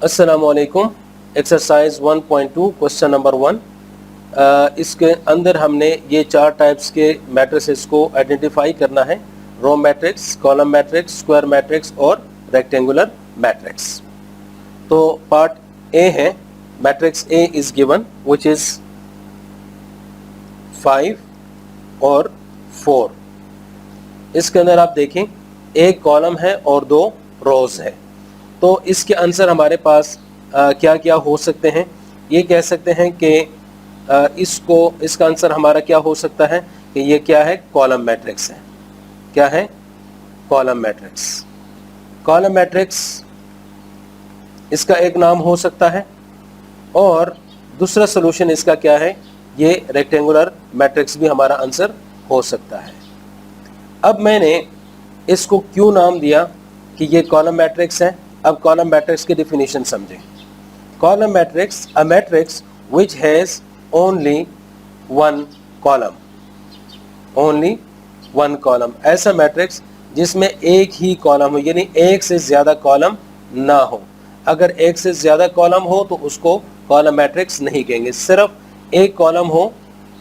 अस्सलामुअलैकुम। Exercise 1.2 question number 1। इसके अंदर हमने ये चार टाइप्स के मैट्रिसेस को आइडेंटिफाई करना है: row matrix, column matrix, square matrix और रेक्टेंगुलर मैट्रिक्स। तो पार्ट ए है, matrix A is given which is 5 और 4। इसके अंदर आप देखें एक कॉलम है और दो रोज है। तो इसके आंसर हमारे पास क्या क्या हो सकते हैं। ये कह सकते हैं कि इसका आंसर हमारा क्या हो सकता है कि ये क्या है, कॉलम मैट्रिक्स है। क्या है? Column matrix. कॉलम मैट्रिक्स इसका एक नाम हो सकता है। और दूसरा सलूशन इसका क्या है, ये रेक्टेंगुलर मैट्रिक्स भी हमारा आंसर हो सकता है। अब मैंने इसको क्यों नाम दिया कि ये कॉलम मैट्रिक्स है। अब कॉलम मैट्रिक्स की डिफिनीशन समझें। Column matrix, a matrix which has only one column. Only one column, ऐसा मैट्रिक्स जिसमें एक ही कॉलम हो, यानी एक से ज्यादा कॉलम ना हो। अगर एक से ज्यादा कॉलम हो तो उसको कॉलम मैट्रिक्स नहीं कहेंगे। सिर्फ एक कॉलम हो,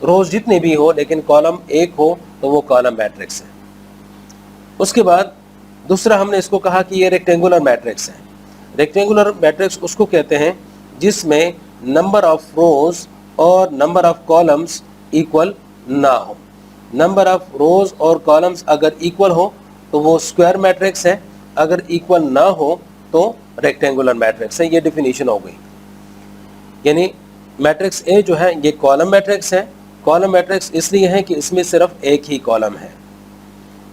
रोज जितने भी हो, लेकिन कॉलम एक हो तो वो कॉलम मैट्रिक्स है। उसके बाद दूसरा हमने इसको कहा कि ये रेक्टेंगुलर मैट्रिक्स है। रेक्टेंगुलर मैट्रिक्स उसको कहते हैं जिसमें नंबर ऑफ रोज और नंबर ऑफ कॉलम्स इक्वल ना हो। नंबर ऑफ रोज और कॉलम्स अगर इक्वल हो तो वो स्क्वायर मैट्रिक्स है, अगर इक्वल ना हो तो रेक्टेंगुलर मैट्रिक्स है। ये डिफिनीशन हो गई। यानी मैट्रिक्स ए जो है ये कॉलम मैट्रिक्स है। कॉलम मैट्रिक्स इसलिए है कि इसमें सिर्फ एक ही कॉलम है।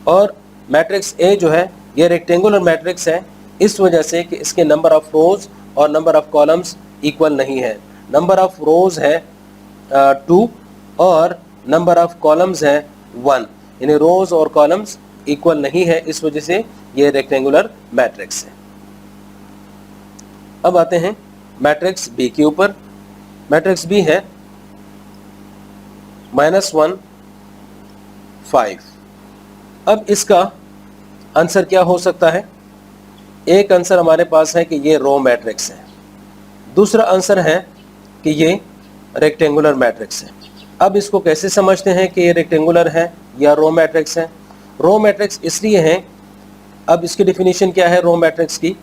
और मैट्रिक्स ए जो है ये रेक्टेंगुलर मैट्रिक्स है इस वजह से कि इसके नंबर ऑफ रोज और नंबर ऑफ कॉलम्स इक्वल नहीं है। नंबर ऑफ रोज है 2 और नंबर ऑफ कॉलम्स है 1, यानी रोज और कॉलम्स इक्वल नहीं है, इस वजह से ये रेक्टेंगुलर मैट्रिक्स है। अब आते हैं मैट्रिक्स बी के ऊपर। मैट्रिक्स बी है -1 5। अब इसका आंसर क्या हो सकता है? एक आंसर हमारे पास है कि ये रो मैट्रिक्स है। दूसरा आंसर है कि ये रेक्टेंगुलर मैट्रिक्स है। अब इसको कैसे समझते हैं कि ये रेक्टेंगुलर है या रो मैट्रिक्स है? रो मैट्रिक्स इसलिए है, अब इसकी डिफिनीशन क्या है रो मैट्रिक्स की?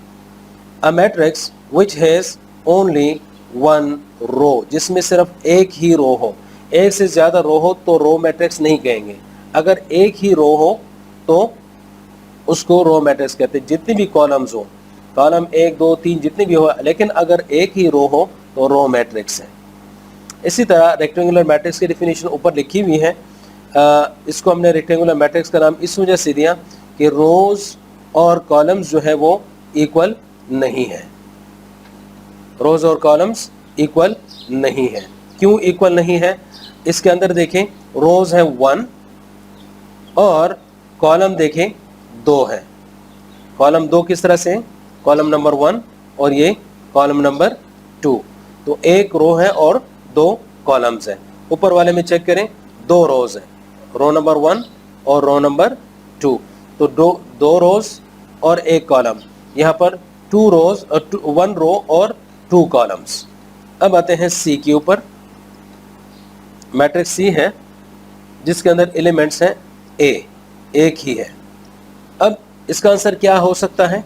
A matrix which has only one row, जिसमें सिर्फ एक ही रो हो। एक से ज्यादा रो हो तो रो मैट्रिक्स नहीं कहेंगे। अगर एक ही रो हो तो उसको रो मैट्रिक्स कहते हैं। जितनी भी कॉलम्स हो, कॉलम 1 2 3 जितनी भी हो, लेकिन अगर एक ही रो हो तो रो मैट्रिक्स है। इसी तरह रेक्टेंगुलर मैट्रिक्स की डिफिनीशन ऊपर लिखी हुई है। इसको हमने रेक्टेंगुलर मैट्रिक्स का नाम इस वजह से दिया कि रोज और कॉलम्स जो है वो इक्वल नहीं है। रोज और कॉलम्स इक्वल नहीं है। क्यों इक्वल नहीं है? इसके अंदर देखें, रोज है 1 और कॉलम देखें 2 है। कॉलम 2 किस तरह से? कॉलम नंबर 1 और ये कॉलम नंबर 2। तो एक रो है और 2 कॉलम्स है। ऊपर वाले में चेक करें, 2 रोज है, रो नंबर 1 और रो नंबर 2। तो दो रोज और एक कॉलम। यहाँ पर 2 रोज और 1 रो और 2 कॉलम्स। अब आते हैं सी के ऊपर। मैट्रिक्स सी है जिसके अंदर एलिमेंट्स हैं एक ही है। अब इसका आंसर क्या हो सकता है?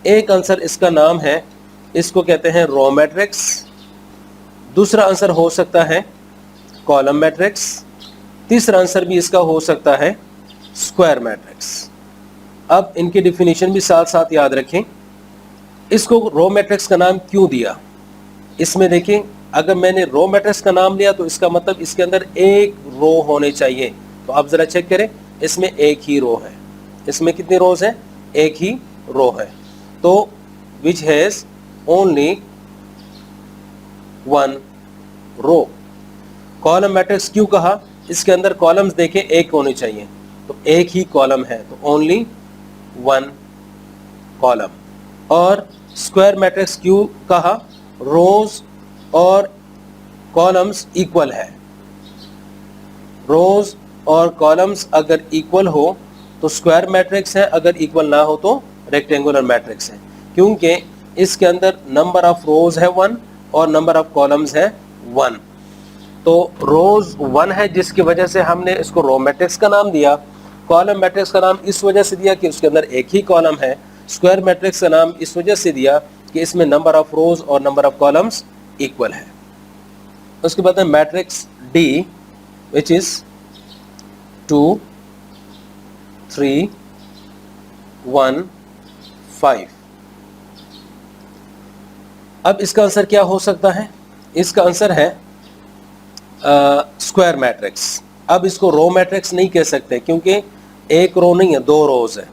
एक आंसर इसका नाम है, इसको कहते हैं रो मैट्रिक्स। दूसरा आंसर हो सकता है कॉलम मैट्रिक्स। तीसरा आंसर भी इसका हो सकता है स्क्वायर मैट्रिक्स। अब इनकी डिफिनीशन भी साथ साथ याद रखें। इसको रो मैट्रिक्स का नाम क्यों दिया? इसमें देखें, अगर मैंने रो मैट्रिक्स का नाम लिया तो इसका मतलब इसके अंदर एक रो होने चाहिए। तो आप जरा चेक करें, इसमें एक ही रो है। इसमें कितनी रोज है? एक ही रो है। तो which has only one row. Column matrix क्यों कहा? इसके अंदर कॉलम्स देखें एक होने चाहिए, तो एक ही कॉलम है, तो ओनली वन कॉलम। और स्क्वायर मैट्रिक्स क्यों कहा? रोज और कॉलम्स इक्वल है। रोज और कॉलम्स अगर इक्वल हो तो स्क्वायर मैट्रिक्स है, अगर इक्वल ना हो तो रेक्टेंगुलर मैट्रिक्स है। क्योंकि इसके अंदर नंबर ऑफ रोज है 1 और नंबर ऑफ कॉलम्स है 1। तो रोज 1 है जिसकी वजह से हमने इसको रो मैट्रिक्स का नाम दिया। कॉलम मैट्रिक्स का नाम इस वजह से दिया कि उसके अंदर एक ही कॉलम है। स्क्वायर मैट्रिक्स का नाम इस वजह से दिया कि इसमें नंबर ऑफ रोज और नंबर ऑफ कॉलम्स इक्वल है। उसके बाद है मैट्रिक्स डी विच इज 2 3 1 5। अब इसका आंसर क्या हो सकता है? इसका आंसर है स्क्वायर मैट्रिक्स। अब इसको रो मैट्रिक्स नहीं कह सकते क्योंकि एक रो नहीं है, 2 रोज है।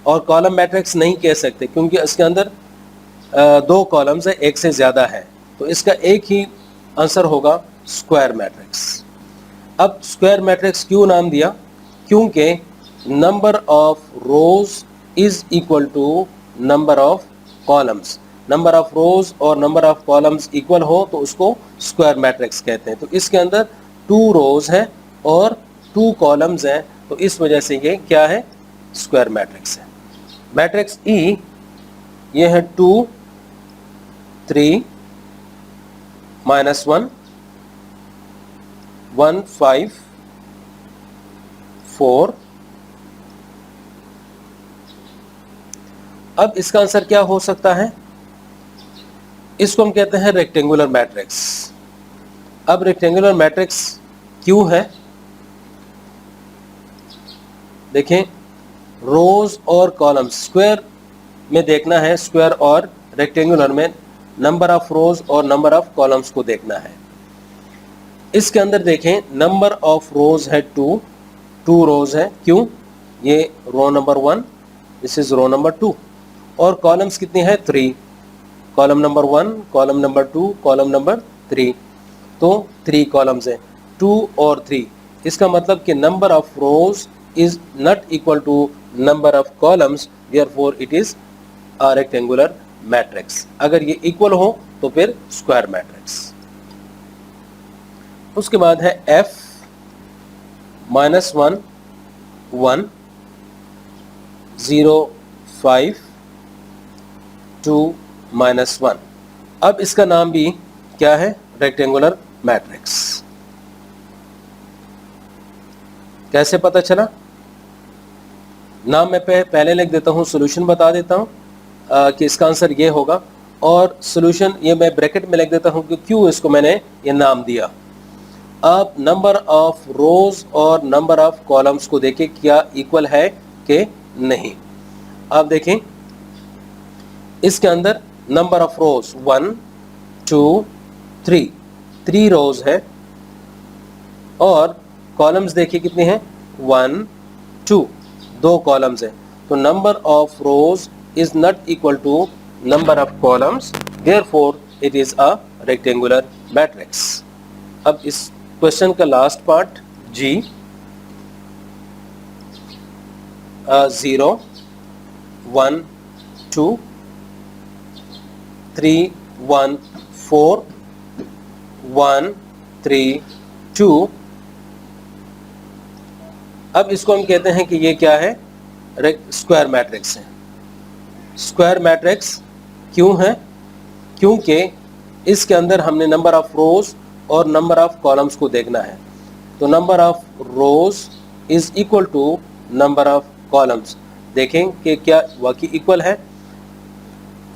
और कॉलम मैट्रिक्स नहीं कह सकते क्योंकि इसके अंदर 2 कॉलम्स है, एक से ज़्यादा है। तो इसका एक ही आंसर होगा स्क्वायर मैट्रिक्स। अब स्क्वायर मैट्रिक्स क्यों नाम दिया? क्योंकि number of rows is equal to number of columns. Number of rows और नंबर ऑफ कॉलम्स इक्वल हो तो उसको स्क्वायर मैट्रिक्स कहते हैं। तो इसके अंदर 2 रोज है और 2 कॉलम्स हैं, तो इस वजह से ये क्या है? स्क्वायर मैट्रिक्स है। मैट्रिक्स ई ये है 2 3 -1 1 5 4। अब इसका आंसर क्या हो सकता है? इसको हम कहते हैं रेक्टेंगुलर मैट्रिक्स। अब रेक्टेंगुलर मैट्रिक्स क्यों है? देखें, रोज और कॉलम्स स्क्वायर में देखना है, स्क्वायर और रेक्टेंगुलर में नंबर ऑफ रोज और नंबर ऑफ कॉलम्स को देखना है। इसके अंदर देखें, नंबर ऑफ रोज है 2 रोज है। क्यों? ये row number 1, this is row number 2। और कॉलम्स कितनी है? 3। Column number 1, column number 2, column number 3। तो 3 कॉलम्स हैं, 2 और 3। इसका मतलब कि number of rose is not equal to number of columns, therefore it is a rectangular matrix। अगर ये इक्वल हो तो फिर स्क्वायर मैट्रिक्स। उसके बाद है f -1 1 0 5 2 -1। अब इसका नाम भी क्या है? Rectangular matrix. कैसे पता चला? नाम मैं पहले लिख देता हूँ, सॉल्यूशन बता देता हूँ कि इसका आंसर ये होगा, और सॉल्यूशन ये मैं ब्रैकेट में लिख देता हूँ कि क्यों इसको मैंने ये नाम दिया। आप नंबर ऑफ रोज और नंबर ऑफ कॉलम्स को देखें क्या इक्वल है कि नहीं। आप देखें, इसके अंदर नंबर ऑफ रोज 1 2 3 3 रोज है, और कॉलम्स देखिए कितने हैं? 1 2 2 कॉलम्स हैं। तो number of rows is not equal to number of columns, therefore it is a rectangular matrix. अब इस क्वेश्चन का लास्ट पार्ट जी 0 1 2 3 1 4 1 3 2। अब इसको हम कहते हैं कि ये क्या है? स्क्वायर मैट्रिक्स है। स्क्वायर मैट्रिक्स क्यों है? क्योंकि इसके अंदर हमने नंबर ऑफ रोज और नंबर ऑफ कॉलम्स को देखना है। तो number of rows is equal to number of columns. देखें कि क्या वाकई इक्वल है।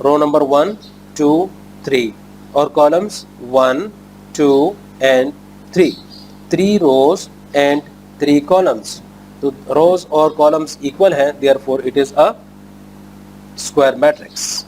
रो नंबर 1 2 3 और columns 1 2 and 3। 3 rows and 3 columns. तो रोज और कॉलम्स इक्वल हैं, therefore it is a square matrix.